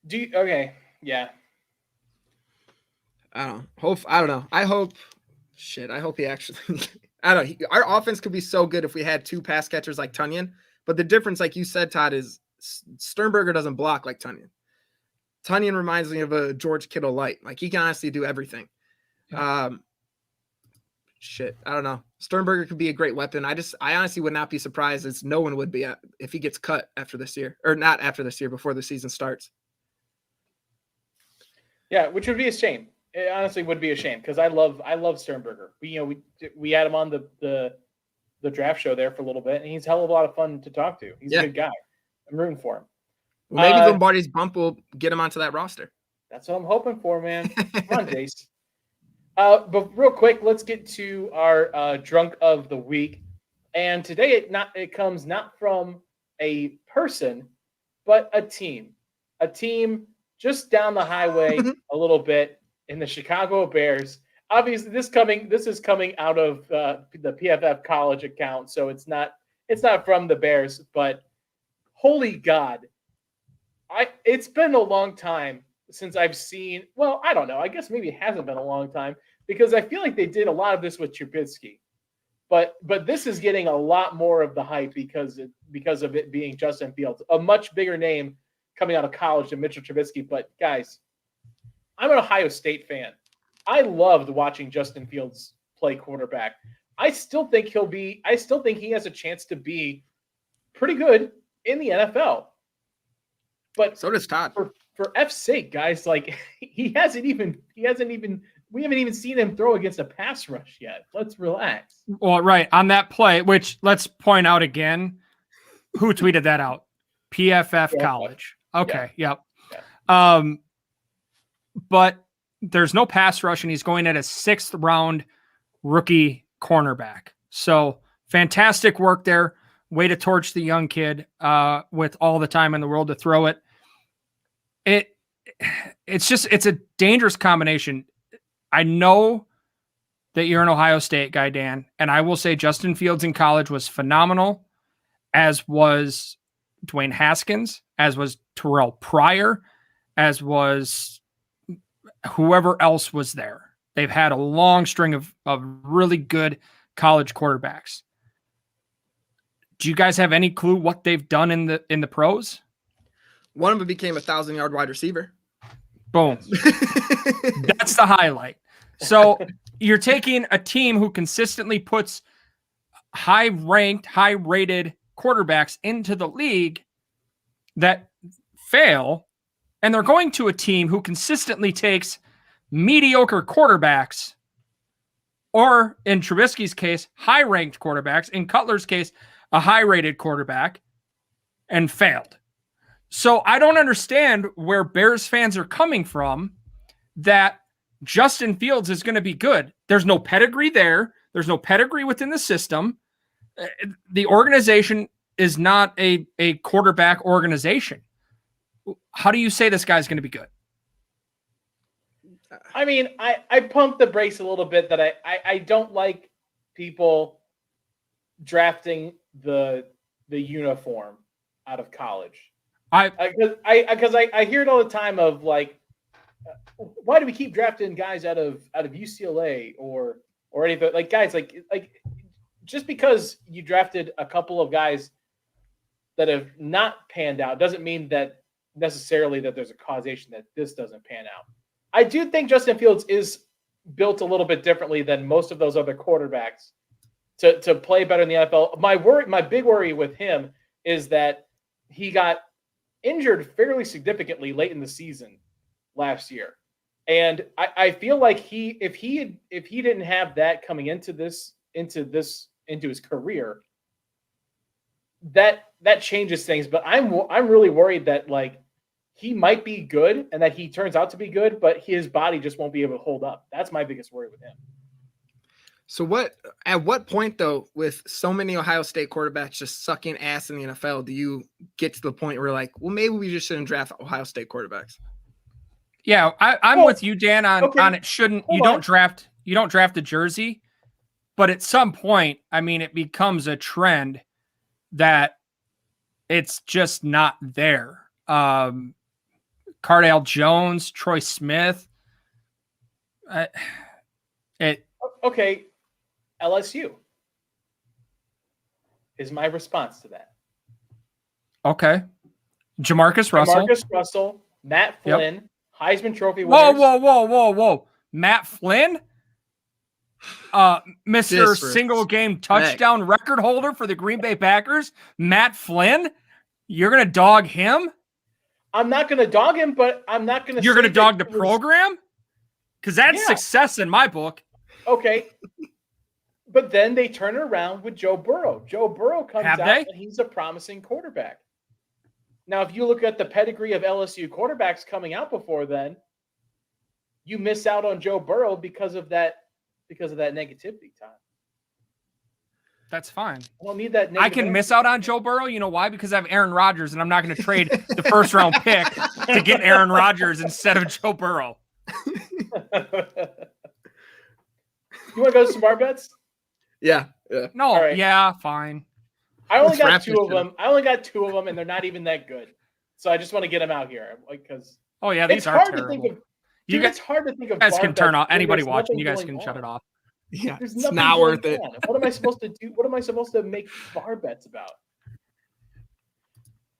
Yeah. I don't know. I hope he actually, I don't know. Our offense could be so good if we had 2 pass catchers like Tunyon. But the difference, like you said, Todd, is Sternberger doesn't block like Tunyon. Tunyon reminds me of a George Kittle light. Like he can honestly do everything. Yeah. I don't know. Sternberger could be a great weapon. I honestly would not be surprised, as no one would be, if he gets cut after this year, or not after this year, before the season starts. Yeah, which would be a shame. It honestly would be a shame because I love Sternberger. We had him on the draft show there for a little bit, and he's a hell of a lot of fun to talk to. He's a good guy. I'm rooting for him. Well, maybe Lombardi's bump will get him onto that roster. That's what I'm hoping for, man. Come on, Jace. But real quick, let's get to our drunk of the week. And today it comes not from a person, but a team. A team just down the highway a little bit in the Chicago Bears. Obviously, this is coming out of the PFF college account, so it's not from the Bears, but holy God. It's been a long time since I've seen, well, I don't know. I guess maybe it hasn't been a long time because I feel like they did a lot of this with Trubisky. But this is getting a lot more of the hype because of it being Justin Fields, a much bigger name coming out of college than Mitchell Trubisky. But guys, I'm an Ohio State fan. I loved watching Justin Fields play quarterback. I still think he has a chance to be pretty good in the NFL. But so does Todd. For F's sake, guys, like we haven't even seen him throw against a pass rush yet. Let's relax. Well, right. On that play, which let's point out again, who tweeted that out? PFF College. Okay. Yeah. Yep. Yeah. But there's no pass rush, and he's going at a 6th round rookie cornerback. So fantastic work there. Way to torch the young kid with all the time in the world to throw it. It's a dangerous combination. I know that you're an Ohio State guy, Dan, and I will say Justin Fields in college was phenomenal, as was Dwayne Haskins, as was Terrell Pryor, as was whoever else was there. They've had a long string of really good college quarterbacks. Do you guys have any clue what they've done in the pros? One of them became a 1,000-yard wide receiver. Boom. That's the highlight. So you're taking a team who consistently puts high-ranked, high-rated quarterbacks into the league that fail, and they're going to a team who consistently takes mediocre quarterbacks, or in Trubisky's case, high-ranked quarterbacks, in Cutler's case, a high-rated quarterback, and failed. So I don't understand where Bears fans are coming from that Justin Fields is going to be good. There's no pedigree there. There's no pedigree within the system. The organization is not a quarterback organization. How do you say this guy's going to be good? I mean, I pumped the brakes a little bit that I don't like people drafting the uniform out of college. Because I hear it all the time of like, why do we keep drafting guys out of UCLA or anything? Like, guys, like just because you drafted a couple of guys that have not panned out doesn't mean that necessarily that there's a causation that this doesn't pan out. I do think Justin Fields is built a little bit differently than most of those other quarterbacks to play better in the NFL. My big worry with him is that he got injured fairly significantly late in the season last year. And I feel like if he didn't have that coming into his career, that changes things. But I'm really worried that like he might be good and that he turns out to be good, but his body just won't be able to hold up. That's my biggest worry with him. So at what point though, with so many Ohio State quarterbacks just sucking ass in the NFL, do you get to the point where like, well, maybe we just shouldn't draft Ohio State quarterbacks? Yeah, I'm with you, Dan, on it. You don't draft the jersey, but at some point, I mean, it becomes a trend that it's just not there. Cardale Jones, Troy Smith. Okay, LSU is my response to that. Okay, Jamarcus Russell, Matt Flynn. Yep. Heisman Trophy winners. Whoa. Matt Flynn? Mr. Single game touchdown record holder for the Green Bay Packers. Matt Flynn? You're going to dog him? I'm not going to dog him, but I'm not going to. You're going to dog the program? Because that's success in my book. Okay. But then they turn it around with Joe Burrow. Joe Burrow comes out and he's a promising quarterback. Now, if you look at the pedigree of LSU quarterbacks coming out before then, you miss out on Joe Burrow because of that negativity, Todd. That's fine. I don't need that. I can miss out on Joe Burrow. You know why? Because I have Aaron Rodgers, and I'm not going to trade the first round pick to get Aaron Rodgers instead of Joe Burrow. You want to go to some bar bets? Yeah. No. Right. Yeah. Fine. I only got two of them, and they're not even that good. So I just want to get them out here, because these are terrible. It's hard to think of. You guys can turn off. Anybody watching, you guys can shut it off. Yeah, it's not worth it. What am I supposed to do? What am I supposed to make bar bets about?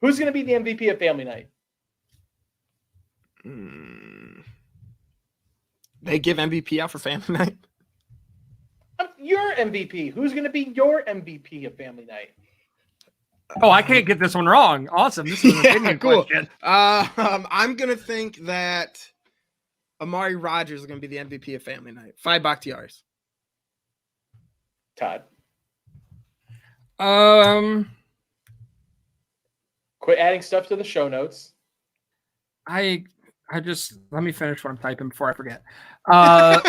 Who's going to be the MVP of Family Night? They give MVP out for Family Night. Your MVP. Who's going to be your MVP of Family Night? Oh, I can't get this one wrong. Awesome. This is an opinion question. I'm going to think that Amari Rodgers is going to be the MVP of Family Night. 5 Bakhtiaris. Todd. Quit adding stuff to the show notes. I just let me finish what I'm typing before I forget. I'm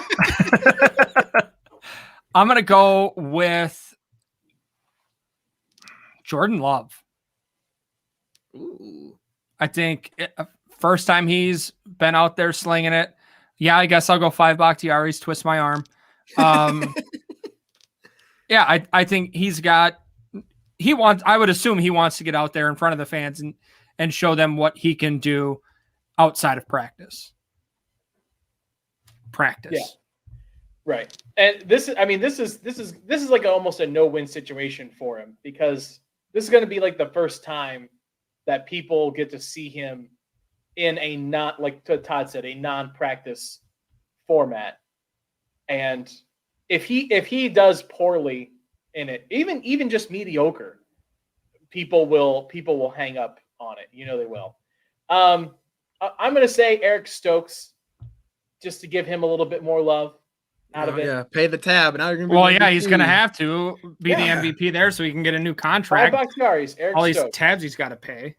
going to go with Jordan Love. Ooh. I think first time he's been out there slinging it. Yeah, I guess I'll go 5 Bakhtiaris, twist my arm. Yeah, I think I would assume he wants to get out there in front of the fans and show them what he can do. outside of practice. Yeah. Right. And this is like almost a no-win situation for him, because this is going to be like the first time that people get to see him in a not, like Todd said, a non-practice format. And if he does poorly in it, even just mediocre, people will hang up on it. You know they will. I'm going to say Eric Stokes, just to give him a little bit more love out of it. Yeah, pay the tab. Now you're gonna be Well, the yeah, he's MVP. going to have to be the MVP there so he can get a new contract. $5 Eric All these Stokes. tabs he's got to pay.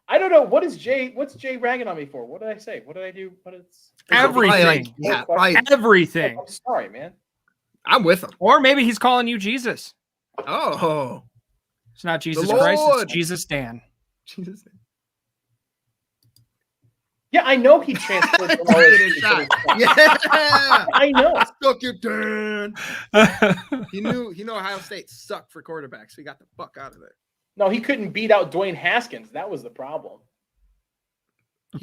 I don't know. What's Jay ragging on me for? What did I say? What did I do? Everything. Everything. I'm sorry, man. I'm with him. Or maybe he's calling you Jesus. Oh. It's not Jesus The Christ, Lord. it's Jesus Dan. Jesus. Yeah, I know he transferred from Get OSU. a shot. Yeah. I know. Suck it, Dan. He knew Ohio State sucked for quarterbacks, so he got the fuck out of there. No, he couldn't beat out Dwayne Haskins. That was the problem.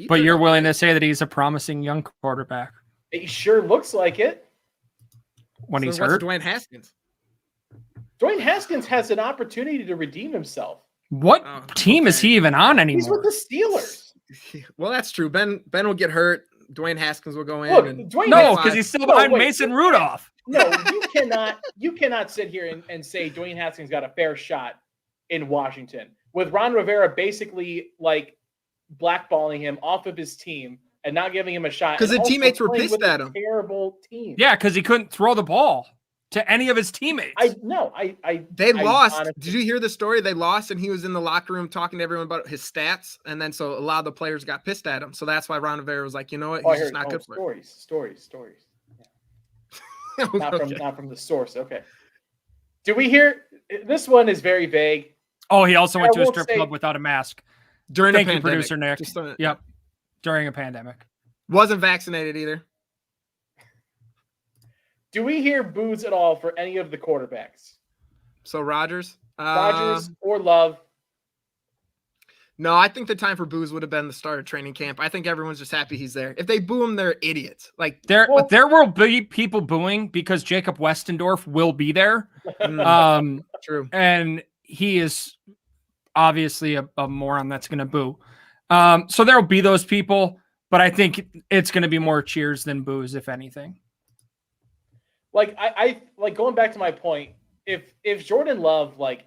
But you're willing to say that he's a promising young quarterback He sure looks like it. when he's what's hurt. Dwayne Haskins? Dwayne Haskins has an opportunity to redeem himself. What team is he even on anymore? He's with the Steelers. Well, that's true. Ben will get hurt. Dwayne Haskins will go in. Look, and Dwayne No, Haskins- because he's still behind wait, Mason Rudolph. No, you cannot sit here and say Dwayne Haskins got a fair shot in Washington, with Ron Rivera basically like blackballing him off of his team and not giving him a shot. Because and the also teammates were playing pissed with a at him. Terrible team. Yeah, because he couldn't throw the ball to any of his teammates. They lost. Did you hear the story? They lost, and he was in the locker room talking to everyone about his stats, and then so a lot of the players got pissed at him. So that's why Ron Rivera was like, you know what, Oh, I he's just heard not good for it. stories. Okay. Not from the source. Okay. Do we hear? This one is very vague. Oh, he also went I to a won't strip say- club without a mask. During Thank the you, pandemic. producer Nick. Just, Yep. During a pandemic. Wasn't vaccinated either. Do we hear boos at all for any of the quarterbacks? So Rodgers. Rodgers or Love? No, I think the time for boos would have been the start of training camp. I think everyone's just happy he's there. If they boo him, they're idiots. Like There will be people booing because Jacob Westendorf will be there. True. And he is obviously a moron that's going to boo. So there will be those people, but I think it's going to be more cheers than boos, if anything. Like I like going back to my point. If Jordan Love like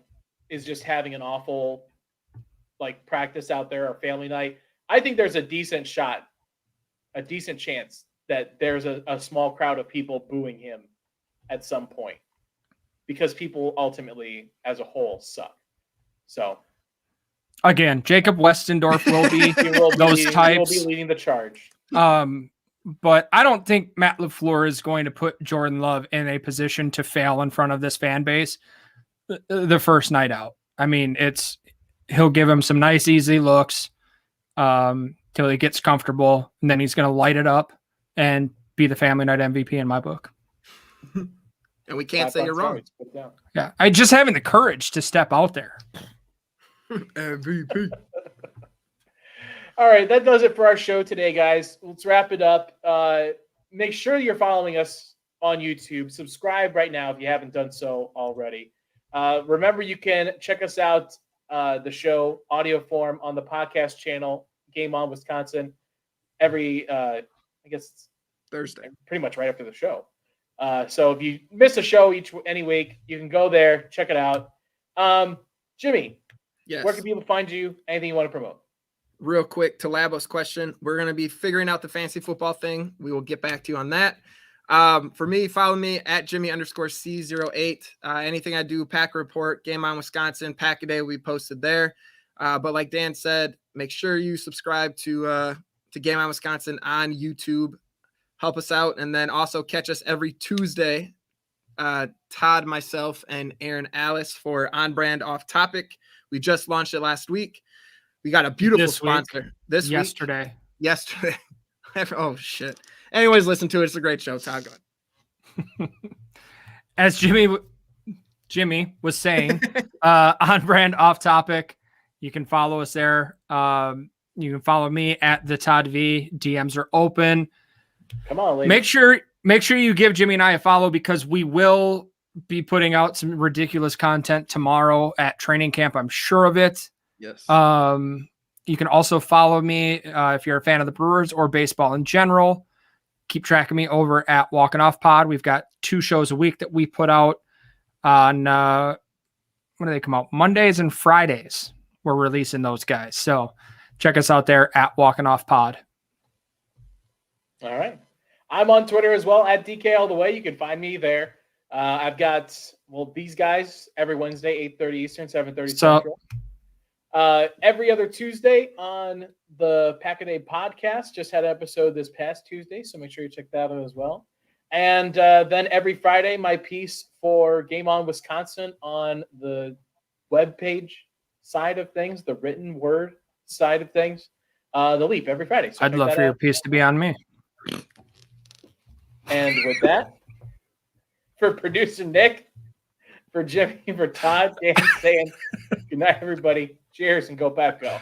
is just having an awful like practice out there or family night, I think there's a decent chance that there's a small crowd of people booing him at some point, because people ultimately as a whole suck. So Again, Jacob Westendorf will be he will those be, types. He will be leading the charge. But I don't think Matt LaFleur is going to put Jordan Love in a position to fail in front of this fan base the first night out. I mean, he'll give him some nice, easy looks till he gets comfortable, and then he's going to light it up and be the family night MVP in my book. And we can't say you're wrong. Yeah, I just having the courage to step out there. MVP. All right, that does it for our show today, guys. Let's wrap it up. Make sure you're following us on YouTube. Subscribe right now if you haven't done so already. Remember, you can check us out, the show, audio form, on the podcast channel, Game On Wisconsin, every, I guess it's Thursday. Pretty much right after the show. So if you miss a show any week, you can go there, check it out. Jimmy, Yes. where can people find you? Anything you want to promote? Real quick to Labo's question, we're going to be figuring out the fantasy football thing. We will get back to you on that. For me, follow me at Jimmy_C08. Anything I do, Pack Report, Game On Wisconsin, Pack a Day will be posted there. But like Dan said, make sure you subscribe to Game On Wisconsin on YouTube. Help us out. And then also catch us every Tuesday, Todd, myself, and Aaron Alice for On Brand Off Topic. We just launched it last week. We got a beautiful sponsor this week. Yesterday. Oh, shit. Anyways, listen to it. It's a great show. Todd, go ahead. As Jimmy was saying, On Brand Off Topic, you can follow us there. You can follow me at the Todd V. DMs are open. Come on, ladies. Make sure you give Jimmy and I a follow, because we will be putting out some ridiculous content tomorrow at training camp. I'm sure of it. Yes. You can also follow me if you're a fan of the Brewers or baseball in general. Keep track of me over at Walking Off Pod. We've got 2 shows a week that we put out on when do they come out? Mondays and Fridays. We're releasing those guys. So check us out there at Walking Off Pod. All right. I'm on Twitter as well at DK All The Way. You can find me there. I've got, these guys every Wednesday, 8:30 Eastern, 7:30 Central. Every other Tuesday on the Pack-A-Day podcast. Just had an episode this past Tuesday, so make sure you check that out as well. And then every Friday, my piece for Game On Wisconsin on the webpage side of things, the written word side of things, the Leap every Friday. So I'd love for your piece to be on me. And with that, for producer Nick, for Jimmy, for Todd, Dan saying good night, everybody. Cheers and go Pack Go.